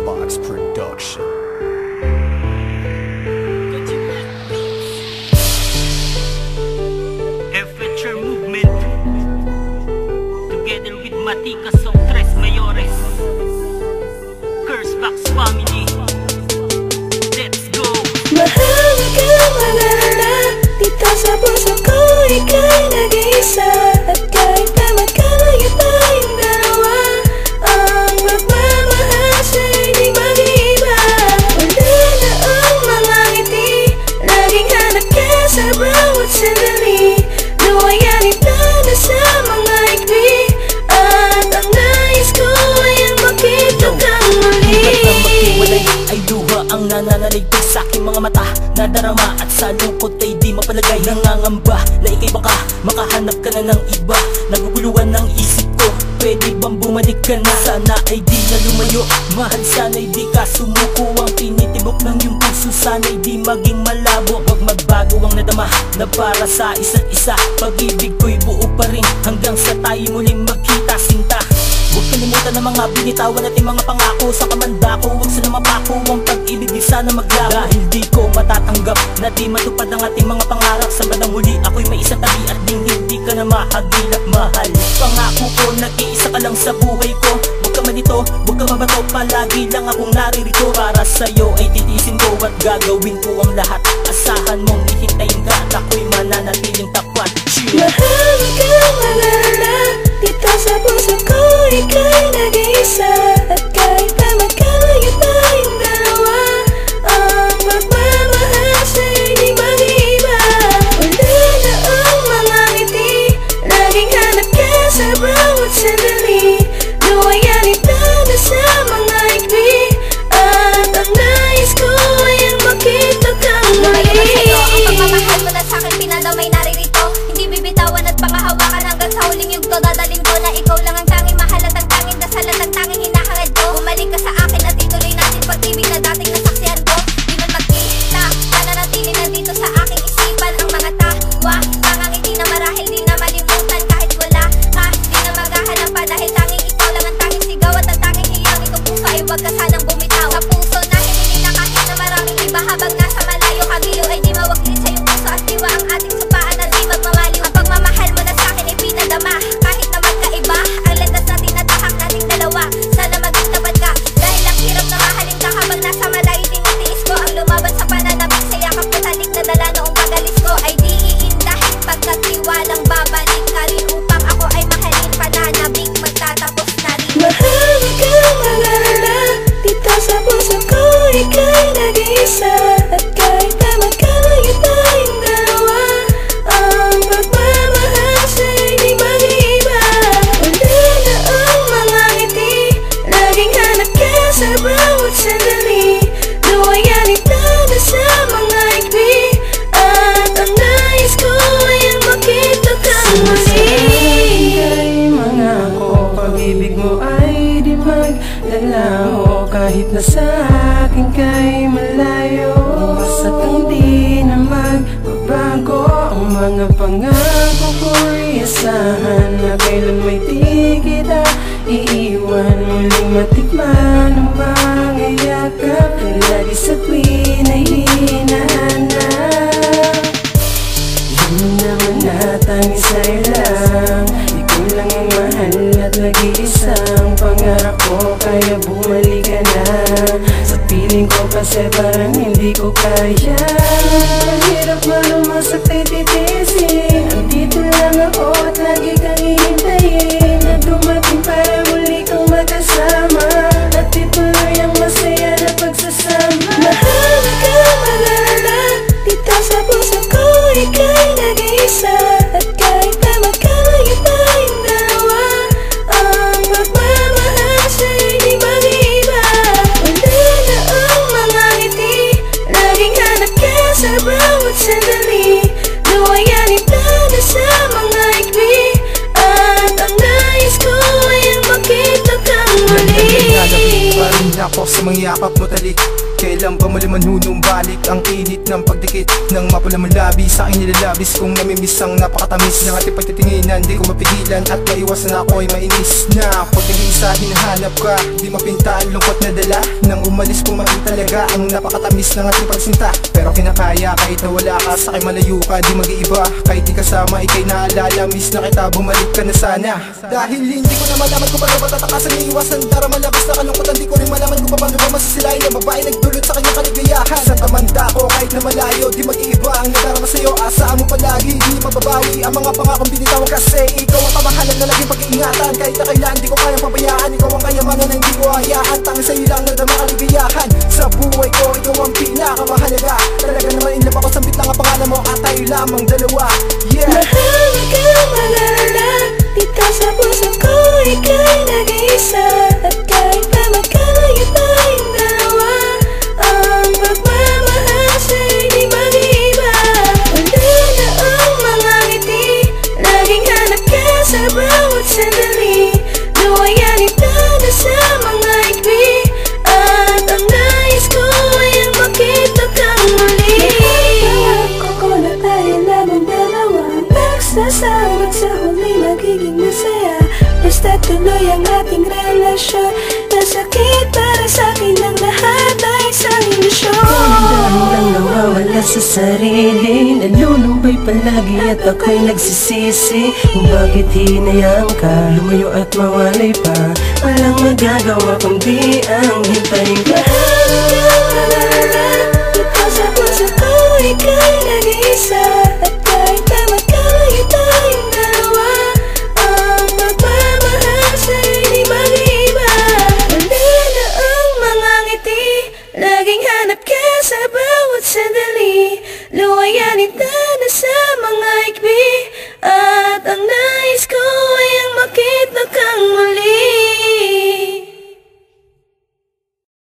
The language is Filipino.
Box Production. Future movement together with Matika Song Tres Mayores, Curse Box Family. Let's go. Mahal ka malala, dito sa puso ko ika'y nag-iisa. At kahit na magkalayo tayong dalawa, ang pagmamahal sa'yo'y di mag-iiba. Wala na ang mga ngiti, laging hanap ka sa bawat sandali. Luwayanin na sa mga ikbi, at ang nais ko ay ang makita kang muli. Ba't maghiwalay ay luha ang nananaligtay sa aking mga mata. Nadarama at sa lungkot ay di mapalagay. Nangangamba na ika'y baka makahanap ka na ng iba. Naguguluhan ng isip ko, pwede bang bumalik ka na? Sana ay di na lumayo, mahal sana'y di ka sumuko. Ang tinitibok ng iyong puso sana'y di maging malabo. Huwag magbago ang nadama na para sa isa't isa. Pag-ibig ko'y buo pa rin hanggang sa tayo muling magkita sinta. Huwag kalimutan ng mga binitawan natin mga pangako. Sa kamanda ko, huwag sana mapako. Ang pag-ibig di sana maglabo. Dahil di ko matatanggap na di matupad ang ating mga pangarap. Sa bandang huli ako'y may isang tabi at ding hindi ka na mahagilap mahal. Pangako ko, nag-iisa ka lang sa buhay ko. Huwag ka malito, huwag ka mabato, palagi lang akong naririto. Para sa'yo ay titiisin ko at gagawin ko ang lahat. Asahan mong hihintayin ka at ako'y mananatiling tapat. Mahal ka malala, dito sa puso ko ika'y nag-iisa. At kahit na magkalayo tayong dalawa, ang pagmamahal sa'yo'y di mag-iiba. Wala na ang mga ngiti, laging hanap ka sa bawat sandali. Luwayanin na sa mga ikbi, at ang nais ko ay ang makita kang muli. Ang pagmamahal mo na sa'kin pinadamay naririto. Hindi bibitawan at pangahawakan hanggang sa huling yugto. Dadalin ko na ikaw lang ang tanging mahal at ang tanging dasal at ang tanging hinahangad ko. Bumalik ka sa akin at ituloy natin pag-ibig na dating nasaksihan ko. Di man magkita, nananatili na dito sa aking isipan. Ang mga tawa, pangangiti na marahil di na malimutan. Kahit wala ka, di na maghahanap pa. Dahil tanging ikaw lang ang tanging sigaw at ang tanging hiyang itong puso ay huwag ka sanang bumitaw. Sa puso na hinili na kahit na maraming iba. Habang nasa malayo kagiliw ay di mawaglit sa iyong puso at diwa ang ating supaan at di magmamaliw. Ang pagmamahal mo na sa'kin ay pinadama. Kahit na magkaiba, ang landas na tinatahak nating dalawa. Sana maging tapat ka, dahil ang hirap na mahalin ka. Habang nasa malayo tinitiis ko ang lumaban sa pananabik. Sa yakap na talik na dala noong pagalis ko ay di iindahin. Pagkat tiwalang babalik ka rin upang ako ay mahalin. Pananabik magtatapos na rin. Mahal ka malala, dito sa puso ko ika'y nag-iisa. At kahit na magkalayo tayong dalawa, ang pagmamahal sa'yo'y di mag-iiba. Wala na ang mga ngiti, laging hanap ka sa bawat sandali. Luwayanin na sa mga ikbi, at ang nais ko ay ang makita kang muli. Kay mga ako, pag-ibig mo ay di maglalaho. Kahit na sa akin kay malayo, basta't hindi na magbabago. Ang mga pangako ko'y asahan na kailan may di kita iiwan. Muling matikman ang mga yakap na lagi sa tuwin ay hinahanap. Yun naman natangis sa'yo lang, ikaw lang ang mahal at nag-iisang pangarap ko. Kaya bumalik ka na, sa piling ko kasi parang hindi ko kaya. Ang hirap malumasak ay titiisin, andito lang ako at lagi kang hihintayin. Na dumating para muli kang magkasama, at ituloy ang masaya na pagsasama. Mahal ka malala, dito sa puso ko ika'y nag-iisa. At kahit na magkalayo tayong dalawa, ang pagmamahal sa'yo'y di mag-iiba. Wala na ang mga ngiti, laging hanap ka sa bawat sandali. Luwayanin na sa mga ikbi, at ang nais ko ay ang makita kang muli. Parang ako sa mga yakap mo talik. Kailan ba muli manunumbalik ang init ng pagdikit ng mapulamang labi sa aking nilalabis kung namimiss ang napakatamis ng ating pagtitinginan. Di ko mapigilan at maiwasan ako'y mainis na pag nag-iisa hinahanap ka, di mapinta ang lungkot na dala nang umalis kung marin talaga ang napakatamis ng ating pagsinta. Pero kinakaya kahit na wala ka, sa akin malayo ka, di mag-iiba. Kahit di kasama, ikay naalala, miss na kita, bumalik ka na sana. Dahil hindi ko na malaman kung paano matatakasan ni iwasan para malabas na kalungkotan. Di ko rin malaman kung paano ba masisilayan ang babae nagdulot sa kanyang kaligayahan. Sa tamanda ko kahit na malayo, di mag-iiba ang nadarama sa'yo. Asaan mo palagi, di mababawi ang mga pangakong binitawan. Kasi ikaw ang kamahalan na laging pag-iingatan. Kahit na kailan, di ko kayang pabayaan. Ikaw ang kayamanan na hindi ko hayaan. Tanging sa'yo lang nadama kaligayahan. Sa buhay ko, ikaw ang pinakamahalaga. Talaga naman in love ako, sambit lang ang pangalan mo at tayo lamang dalawa. Yeah! Mahal ka mag-alala, dito sa puso ko ika'y nag-iisa. At kahit pa magkalayo tayong dalawa, ang pagmamahal sa'yo'y di mag-iiba. Wala na ang mga ngiti, laging hanap ka sa bawat sandali. Luwayanin tayo sa mga ikli, at ang nais ko ay ang makita kang muli. Pangako ko na tayo lamang dalawa, nagsasama sa huli magiging masaya. Basta tuloy ang ating relasyon, masakit para sa'kin ang lahat ay isang ilusyon. Dahil lang nawawala sa sarili, nalulumbay palagi at ako'y nagsisisi kung bakit hinayang ka lumayo at mawalay pa. Walang magagawa kundi ang hintayin ka. Mahal ka mag-alala, dito sa puso ko ika'y nag-iisa.